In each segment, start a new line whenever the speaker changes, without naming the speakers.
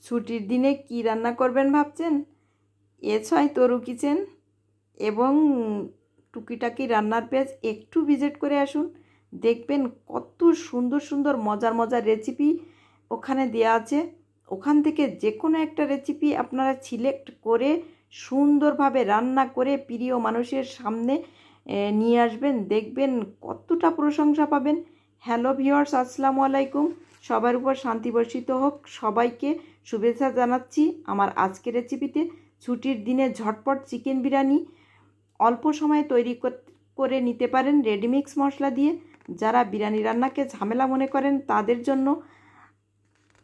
ছুটির দিনে কি রান্না করবেন ভাবছেন? ছয় তরু কিচেন এবং টুকিটাকি রান্নার পেজ একটু ভিজিট করে আসুন। দেখবেন কত সুন্দর সুন্দর মজার মজার রেসিপি ওখানে দেওয়া আছে। ওখান থেকে যে কোনো একটা রেসিপি আপনারা সিলেক্ট করে সুন্দরভাবে রান্না করে প্রিয় মানুষের সামনে নিয়ে আসবেন। দেখবেন কতটা প্রশংসা পাবেন। হ্যালো ভিউয়ার্স, আসসালামু আলাইকুম। সবার উপর শান্তি বর্ষিত হোক। সবাইকে শুভেচ্ছা জানাচ্ছি আমার আজকের রেসিপিতে। ছুটির দিনে ঝটপট চিকেন বিরিয়ানি অল্প সময়ে তৈরি করে নিতে পারেন রেডিমিক্স মশলা দিয়ে। যারা বিরিয়ানি রান্নাকে ঝামেলা মনে করেন তাদের জন্য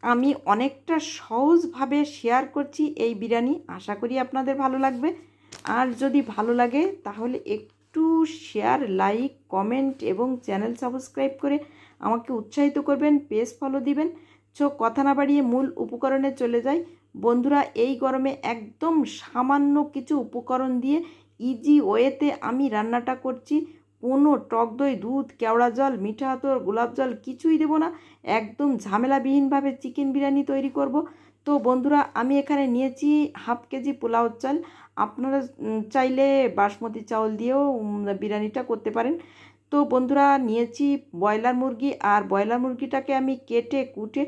আমি অনেকটা সহজভাবে শেয়ার করছি এই বিরিয়ানি। আশা করি আপনাদের ভালো লাগবে। আর যদি ভালো লাগে তাহলে একটু শেয়ার, লাইক, কমেন্ট এবং চ্যানেল সাবস্ক্রাইব করে আমাকে উৎসাহিত করবেন, পেজ ফলো দিবেন। কথা না বাড়িয়ে মূল উপকরণে চলে যাই। বন্ধুরা, এই গরমে একদম সামান্য কিছু উপকরণ দিয়ে ইজি ওয়েতে আমি রান্নাটা করছি। কোনো টক দই, দুধ, কেওড়া জল, মিঠা আতর, গোলাপ জল কিছুই দেবো না। একদম ঝামেলাবিহীনভাবে চিকেন বিরিয়ানি তৈরি করব। তো বন্ধুরা, আমি এখানে নিয়েছি হাফ কেজি পোলাও চাল। আপনারা চাইলে বাসমতি চাউল দিয়েও বিরিয়ানিটা করতে পারেন। তো বন্ধুরা, নিয়েছি ব্রয়লার মুরগি। আর ব্রয়লার মুরগিটাকে আমি কেটে কুটে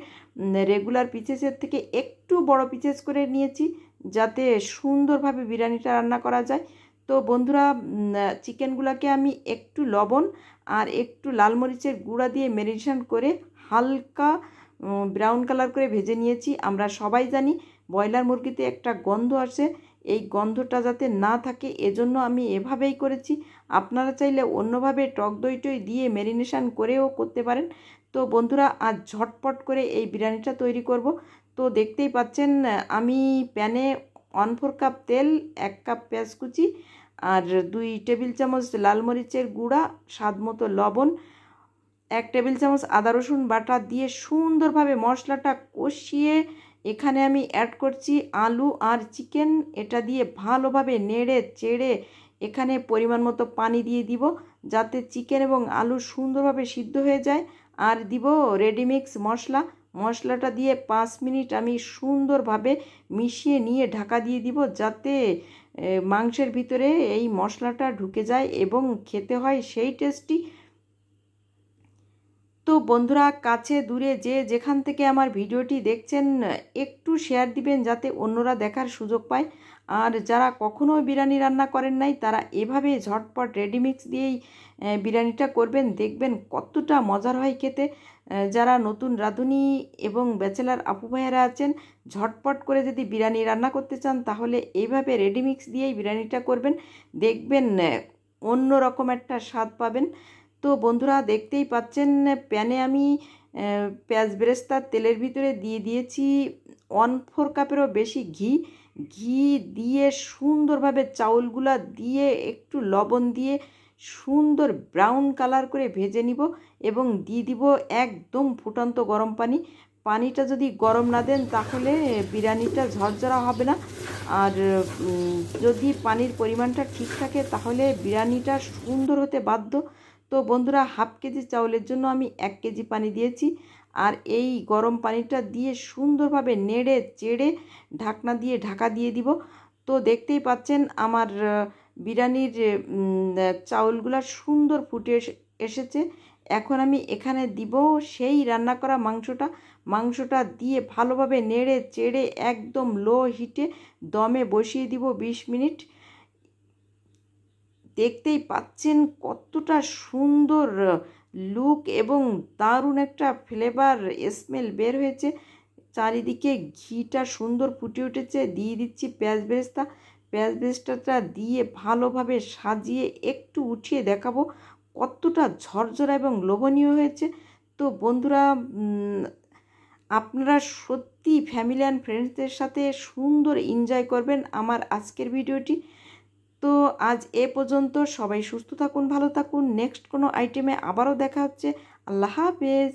রেগুলার পিসেসের থেকে একটু বড় পিসেস করে নিয়েছি, যাতে সুন্দরভাবে বিরিয়ানিটা রান্না করা যায়। তো বন্ধুরা, চিকেনগুলোকে আমি একটু লবণ আর একটু লাল মরিচের গুঁড়া দিয়ে ম্যারিনেশন করে হালকা ব্রাউন কালার করে ভেজে নিয়েছি। আমরা সবাই জানি ব্রয়লার মুরগিতে একটা গন্ধ আসে, এই গন্ধটা যাতে না থাকে এজন্য আমি এভাবেই করেছি। আপনারা চাইলে অন্যভাবে টক দই টই দিয়ে ম্যারিনেশন করেও করতে পারেন। তো বন্ধুরা, আজ ঝটপট করে এই বিরিয়ানিটা তৈরি করব। তো দেখতেই পাচ্ছেন আমি প্যানে 1/4 কাপ তেল, 1 কাপ পেঁয়াজ কুচি আর 2 টেবিল চামচ লাল মরিচের গুঁড়া, স্বাদ মতো লবণ, 1 টেবিল চামচ আদা রসুন বাটা দিয়ে সুন্দরভাবে মশলাটা কষিয়ে এখানে আমি অ্যাড করছি আলু আর চিকেন। এটা দিয়ে ভালোভাবে নেড়ে চেড়ে এখানে পরিমাণ মতো পানি দিয়ে দিব, যাতে চিকেন এবং আলু সুন্দরভাবে সিদ্ধ হয়ে যায়। আর দিব রেডিমিক্স মশলা। মশলাটা দিয়ে 5 মিনিট আমি সুন্দরভাবে মিশিয়ে নিয়ে ঢাকা দিয়ে দিব, যাতে মাংসের ভিতরে এই মশলাটা ঢুকে যায় এবং খেতে হয় সেই টেস্টি। তো বন্ধুরা, কাছে দূরে যে যেখান থেকে আমার ভিডিওটি দেখছেন একটু শেয়ার দিবেন, যাতে অন্যরা দেখার সুযোগ পায়। আর যারা কখনো বিরিয়ানি রান্না করেন নাই তারা এভাবে ঝটপট রেডিমিক্স দিয়েই বিরিয়ানিটা করবেন। দেখবেন কতটা মজার হয় খেতে। যারা নতুন রাঁধুনি এবং ব্যাচেলার আপু ভাইয়েরা আছেন, ঝটপট করে যদি বিরিয়ানি রান্না করতে চান তাহলে এইভাবে রেডিমিক্স দিয়েই বিরিয়ানিটা করবেন। দেখবেন অন্য রকম একটা স্বাদ পাবেন। তো বন্ধুরা, দেখতেই পাচ্ছেন প্যানে আমি পেঁয়াজ বেরেস্তা তেলের ভিতরে দিয়ে দিয়েছি 1/4 কাপেরও বেশি ঘি। ঘি দিয়ে সুন্দরভাবে চাউলগুলা দিয়ে একটু লবণ দিয়ে সুন্দর ব্রাউন কালার করে ভেজে নিব এবং দিয়ে দিব একদম ফুটন্ত গরম পানি। পানিটা যদি গরম না দেন তাহলে বিরিয়ানিটা ঝরঝরা হবে না। আর যদি পানির পরিমাণটা ঠিক থাকে তাহলে বিরিয়ানিটা সুন্দর হতে বাধ্য। তো বন্ধুরা, হাফ কেজি চাউলের জন্য আমি 1 কেজি পানি দিয়েছি। আর এই গরম পানিটা দিয়ে সুন্দরভাবে নেড়ে চেড়ে ঢাকনা দিয়ে ঢাকা দিয়ে দিব। তো দেখতেই পাচ্ছেন আমার বিরিয়ানির চাউলগুলো সুন্দর ফুটে এসেছে। এখন আমি এখানে দিব সেই রান্না করা মাংসটা দিয়ে ভালোভাবে নেড়ে চেড়ে একদম লো হিটে দমে বসিয়ে দিব 20 মিনিট। দেখতেই পাচ্ছেন কতটা সুন্দর লুক এবং দারুণ একটা ফ্লেভার স্মেল বের হয়েছে। চারিদিকে ঘিটা সুন্দর ফুটে উঠেছে। দিয়ে দিচ্ছি পেঁয়াজ বেরেস্তাটা দিয়ে ভালোভাবে সাজিয়ে একটু উঠিয়ে দেখাবো কতটা ঝরঝরা এবং লোভনীয় হয়েছে। তো বন্ধুরা, আপনারা সত্যি ফ্যামিলি অ্যান্ড ফ্রেন্ডসদের সাথে সুন্দর এনজয় করবেন আমার আজকের ভিডিওটি। তো আজ এ পর্যন্ত। সবাই সুস্থ থাকুন, ভালো থাকুন। নেক্সট কোনো আইটেমে আবারও দেখা হচ্ছে। আল্লাহ হাফেজ।